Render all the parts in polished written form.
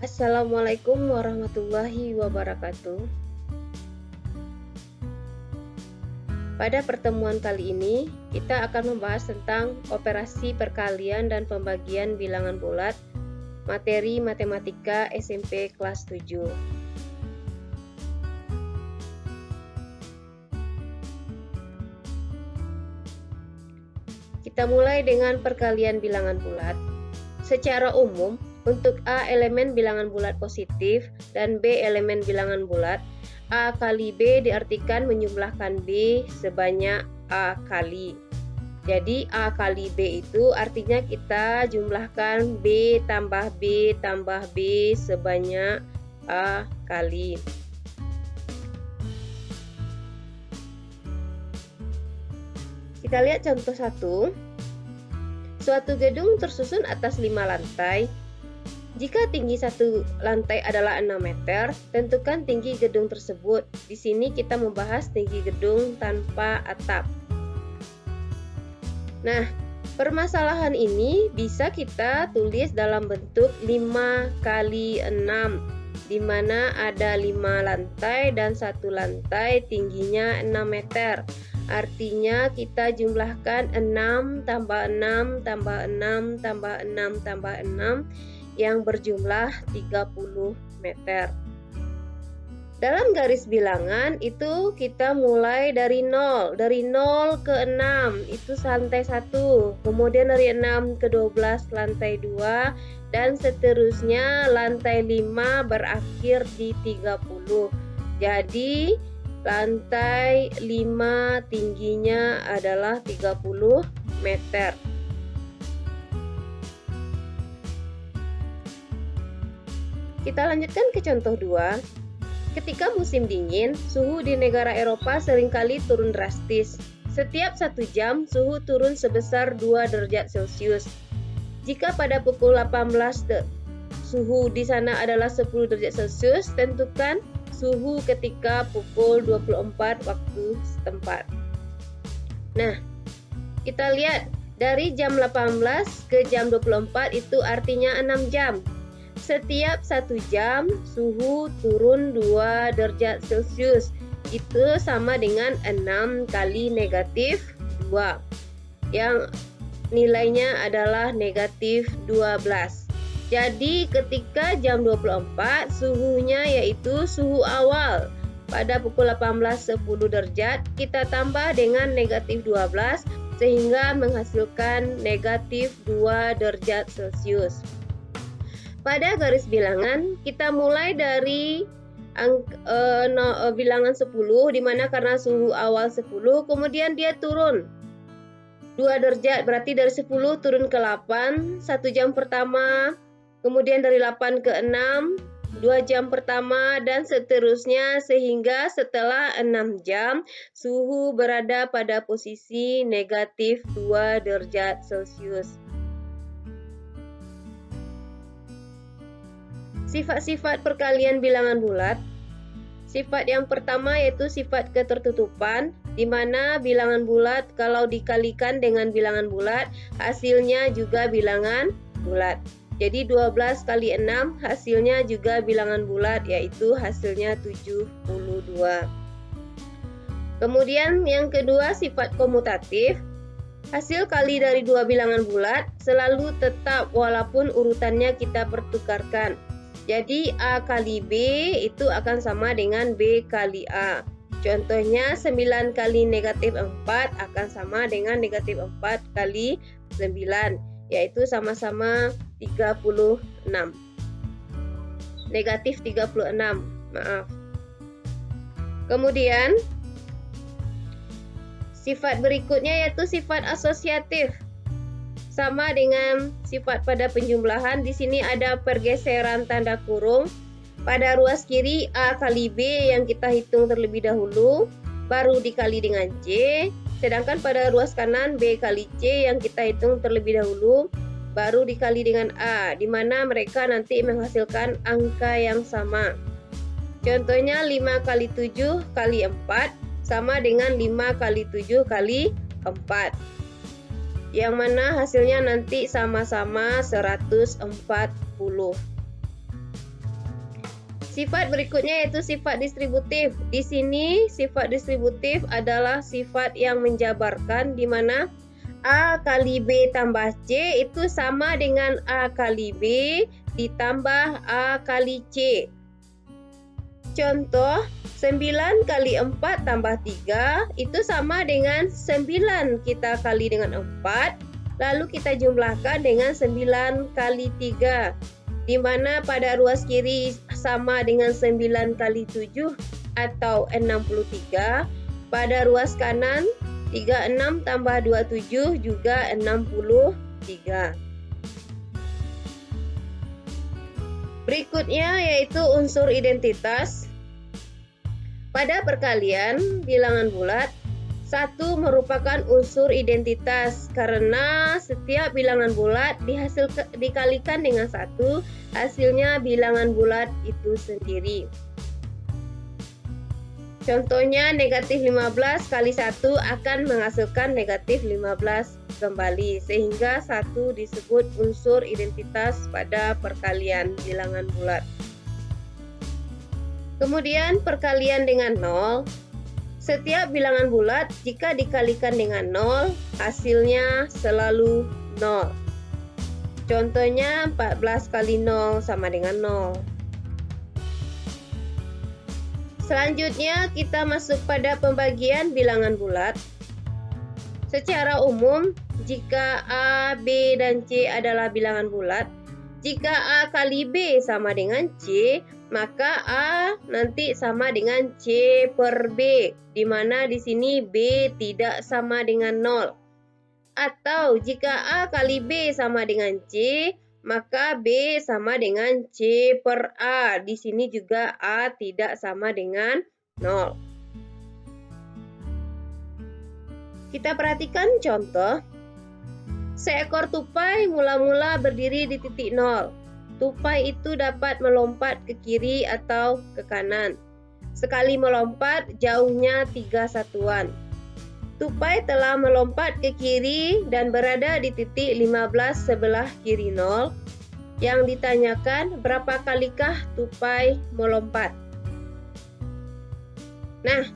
Assalamualaikum warahmatullahi wabarakatuh. Pada pertemuan kali ini, kita akan membahas tentang operasi perkalian dan pembagian bilangan bulat, materi matematika SMP kelas 7. Kita mulai dengan perkalian bilangan bulat. Secara umum, untuk A elemen bilangan bulat positif dan B elemen bilangan bulat, A kali B diartikan menjumlahkan B sebanyak A kali. Jadi A kali B itu artinya kita jumlahkan B tambah B tambah B sebanyak A kali. Kita lihat contoh 1. Suatu gedung tersusun atas 5 lantai. Jika tinggi satu lantai adalah 6 meter, tentukan tinggi gedung tersebut. Di sini kita membahas tinggi gedung tanpa atap. Nah, permasalahan ini bisa kita tulis dalam bentuk 5 kali 6, di mana ada 5 lantai dan satu lantai tingginya 6 meter. Artinya kita jumlahkan 6 tambah 6 tambah 6 tambah 6 tambah 6 yang berjumlah 30 meter. Dalam garis bilangan itu kita mulai dari 0. Dari 0 ke 6 itu lantai 1. Kemudian dari 6 ke 12 lantai 2. Dan seterusnya lantai 5 berakhir di 30. Jadi lantai 5 tingginya adalah 30 meter. Kita lanjutkan ke contoh 2. Ketika musim dingin, suhu di negara Eropa seringkali turun drastis. Setiap 1 jam, suhu turun sebesar 2 derajat Celcius. Jika pada pukul 18 suhu di sana adalah 10 derajat Celcius, tentukan suhu ketika pukul 24 waktu setempat. Nah, kita lihat dari jam 18 ke jam 24 itu artinya 6 jam. Setiap 1 jam suhu turun 2 derajat Celcius. Itu sama dengan 6 kali negatif 2. Yang nilainya adalah negatif 12. Jadi ketika jam 24 suhunya yaitu suhu awal pada pukul 18 10 derajat, kita tambah dengan negatif 12 sehingga menghasilkan negatif 2 derajat Celcius. Pada garis bilangan kita mulai dari bilangan 10, di mana karena suhu awal 10 kemudian dia turun 2 derajat, berarti dari 10 turun ke 8 1 jam pertama. Kemudian dari 8 ke 6, 2 jam pertama, dan seterusnya sehingga setelah 6 jam, suhu berada pada posisi negatif 2 derajat Celcius. Sifat-sifat perkalian bilangan bulat. Sifat yang pertama yaitu sifat ketertutupan, di mana bilangan bulat kalau dikalikan dengan bilangan bulat, hasilnya juga bilangan bulat. Jadi 12 kali 6 hasilnya juga bilangan bulat, yaitu hasilnya 72. Kemudian yang kedua sifat komutatif. Hasil kali dari dua bilangan bulat selalu tetap walaupun urutannya kita pertukarkan. Jadi A kali B itu akan sama dengan B kali A. Contohnya 9 kali negatif 4 akan sama dengan negatif 4 kali 9. Yaitu sama-sama 36. Negatif 36, maaf. Kemudian sifat berikutnya yaitu sifat asosiatif. Sama dengan sifat pada penjumlahan, di sini ada pergeseran tanda kurung. Pada ruas kiri A kali B yang kita hitung terlebih dahulu, baru dikali dengan C. Sedangkan pada ruas kanan B kali C yang kita hitung terlebih dahulu baru dikali dengan A, di mana mereka nanti menghasilkan angka yang sama. Contohnya 5 kali 7 kali 4 sama dengan 5 kali 7 kali 4. Yang mana hasilnya nanti sama-sama 140. Sifat berikutnya yaitu sifat distributif. Di sini sifat distributif adalah sifat yang menjabarkan di mana A kali B tambah C itu sama dengan A kali B ditambah A kali C. Contoh, 9 kali 4 tambah 3 itu sama dengan 9 kita kali dengan 4, lalu kita jumlahkan dengan 9 kali 3, di mana pada ruas kiri sama dengan 9 kali 7 atau 63, pada ruas kanan 36 tambah 27 juga 63. Berikutnya yaitu unsur identitas. Pada perkalian bilangan bulat, 1 merupakan unsur identitas karena setiap bilangan bulat dikalikan dengan 1, hasilnya bilangan bulat itu sendiri. Contohnya negatif 15 kali 1 akan menghasilkan negatif 15 kembali, sehingga 1 disebut unsur identitas pada perkalian bilangan bulat. Kemudian perkalian dengan 0. Setiap bilangan bulat jika dikalikan dengan 0, hasilnya selalu 0. Contohnya 14 kali 0 sama dengan 0. Selanjutnya kita masuk pada pembagian bilangan bulat. Secara umum, jika A, B, dan C adalah bilangan bulat, jika A kali B sama dengan C, maka A nanti sama dengan C per B, di mana di sini B tidak sama dengan 0. Atau jika A kali B sama dengan C, maka B sama dengan C per A. Di sini juga A tidak sama dengan 0. Kita perhatikan contoh. Seekor tupai mula-mula berdiri di titik 0. Tupai itu dapat melompat ke kiri atau ke kanan. Sekali melompat, jauhnya 3 satuan. Tupai telah melompat ke kiri dan berada di titik 15 sebelah kiri 0. Yang ditanyakan, berapa kalikah tupai melompat? Nah,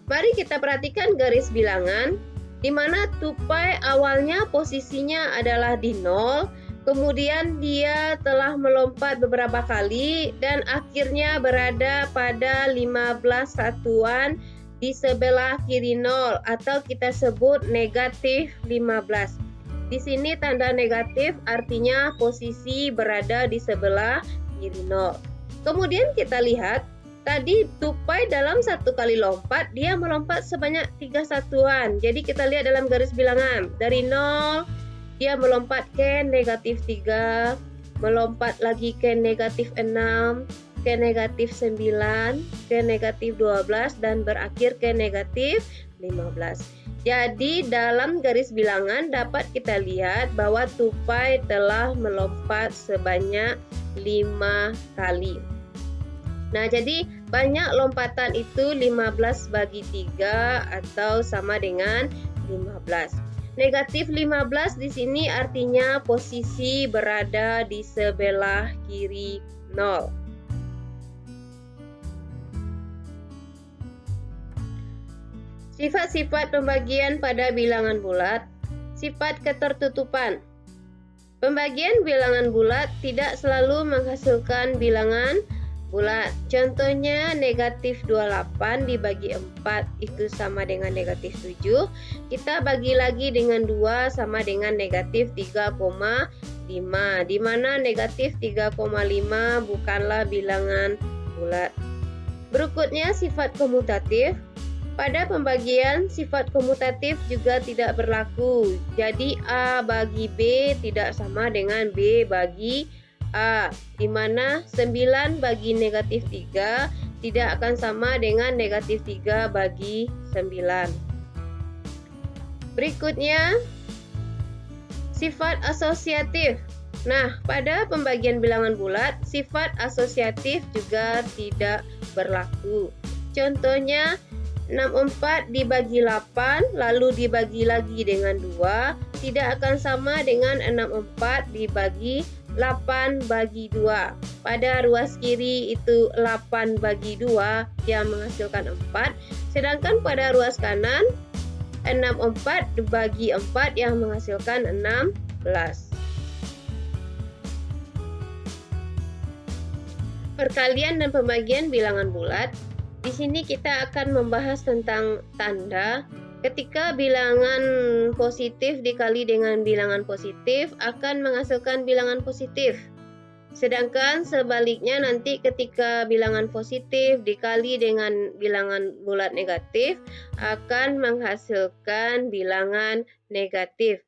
mari kita perhatikan garis bilangan, di mana tupai awalnya posisinya adalah di 0, kemudian dia telah melompat beberapa kali dan akhirnya berada pada 15 satuan di sebelah kiri 0 atau kita sebut negatif 15. Di sini tanda negatif artinya posisi berada di sebelah kiri 0. Kemudian kita lihat tadi tupai dalam 1 kali lompat dia melompat sebanyak 3 satuan. Jadi kita lihat dalam garis bilangan dari 0 dia melompat ke negatif 3, melompat lagi ke negatif 6, ke negatif 9, ke negatif 12, dan berakhir ke negatif 15. Jadi dalam garis bilangan dapat kita lihat bahwa tupai telah melompat sebanyak 5 kali. Nah, jadi banyak lompatan itu 15 bagi 3 atau sama dengan 15. Negatif 15 di sini artinya posisi berada di sebelah kiri 0. Sifat-sifat pembagian pada bilangan bulat. Sifat ketertutupan. Pembagian bilangan bulat tidak selalu menghasilkan bilangan bulat. Contohnya negatif 28 dibagi 4 itu sama dengan negatif 7. Kita bagi lagi dengan 2 sama dengan negatif 3,5. Di mana negatif 3,5 bukanlah bilangan bulat. Berikutnya sifat komutatif. Pada pembagian, sifat komutatif juga tidak berlaku. Jadi A bagi B tidak sama dengan B bagi A, di mana 9 bagi negatif 3 tidak akan sama dengan negatif 3 bagi 9. Berikutnya, sifat asosiatif. Nah, pada pembagian bilangan bulat, sifat asosiatif juga tidak berlaku. Contohnya, 64 dibagi 8 lalu dibagi lagi dengan 2 tidak akan sama dengan 64 dibagi 8 bagi 2. pada ruas kiri itu 8 bagi 2 yang menghasilkan 4, sedangkan pada ruas kanan 64 bagi 4 yang menghasilkan 16. Perkalian dan pembagian bilangan bulat. Di sini kita akan membahas tentang tanda. Ketika bilangan positif dikali dengan bilangan positif akan menghasilkan bilangan positif. Sedangkan sebaliknya nanti ketika bilangan positif dikali dengan bilangan bulat negatif akan menghasilkan bilangan negatif.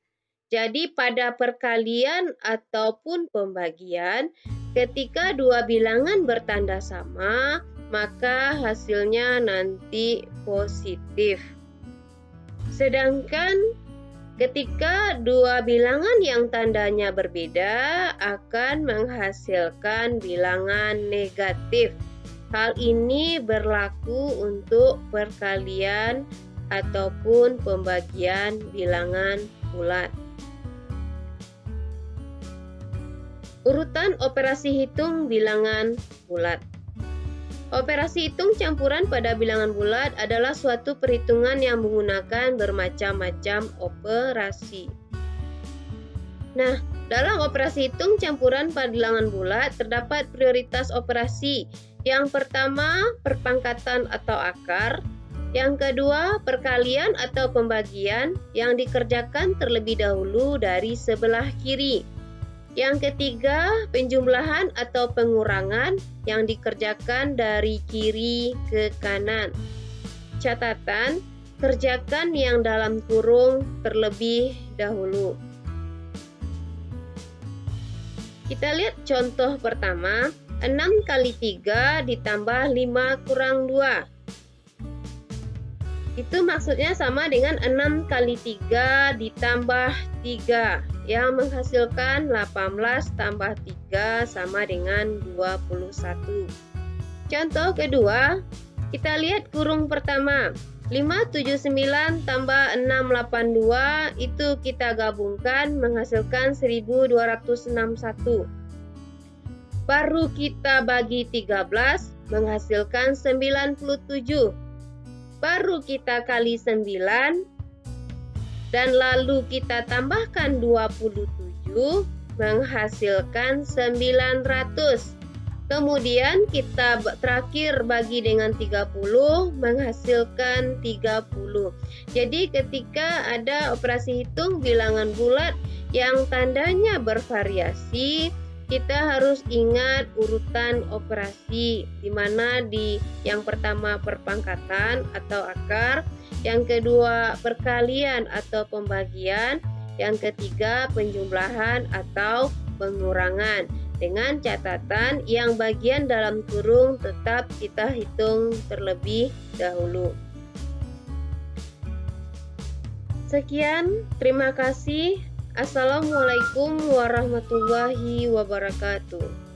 Jadi pada perkalian ataupun pembagian, ketika dua bilangan bertanda sama, maka hasilnya nanti positif. Sedangkan ketika dua bilangan yang tandanya berbeda akan menghasilkan bilangan negatif. Hal ini berlaku untuk perkalian ataupun pembagian bilangan bulat. Urutan operasi hitung bilangan bulat. Operasi hitung campuran pada bilangan bulat adalah suatu perhitungan yang menggunakan bermacam-macam operasi. Nah, dalam operasi hitung campuran pada bilangan bulat terdapat prioritas operasi. Yang pertama, perpangkatan atau akar. Yang kedua, perkalian atau pembagian yang dikerjakan terlebih dahulu dari sebelah kiri. Yang ketiga, penjumlahan atau pengurangan yang dikerjakan dari kiri ke kanan. Catatan, kerjakan yang dalam kurung terlebih dahulu. Kita lihat contoh pertama, 6 kali 3 ditambah 5 kurang 2. Itu maksudnya sama dengan 6 kali 3 ditambah 3 yang menghasilkan 18 tambah 3 sama dengan 21. Contoh kedua, kita lihat kurung pertama. 579 tambah 682 itu kita gabungkan menghasilkan 1261. Baru kita bagi 13 menghasilkan 97. Baru kita kali 9 dan lalu kita tambahkan 27 menghasilkan 900. Kemudian kita terakhir bagi dengan 30 menghasilkan 30. Jadi ketika ada operasi hitung bilangan bulat yang tandanya bervariasi, kita harus ingat urutan operasi, di mana yang pertama perpangkatan atau akar, yang kedua perkalian atau pembagian, yang ketiga penjumlahan atau pengurangan. Dengan catatan yang bagian dalam kurung tetap kita hitung terlebih dahulu. Sekian, terima kasih. Assalamualaikum warahmatullahi wabarakatuh.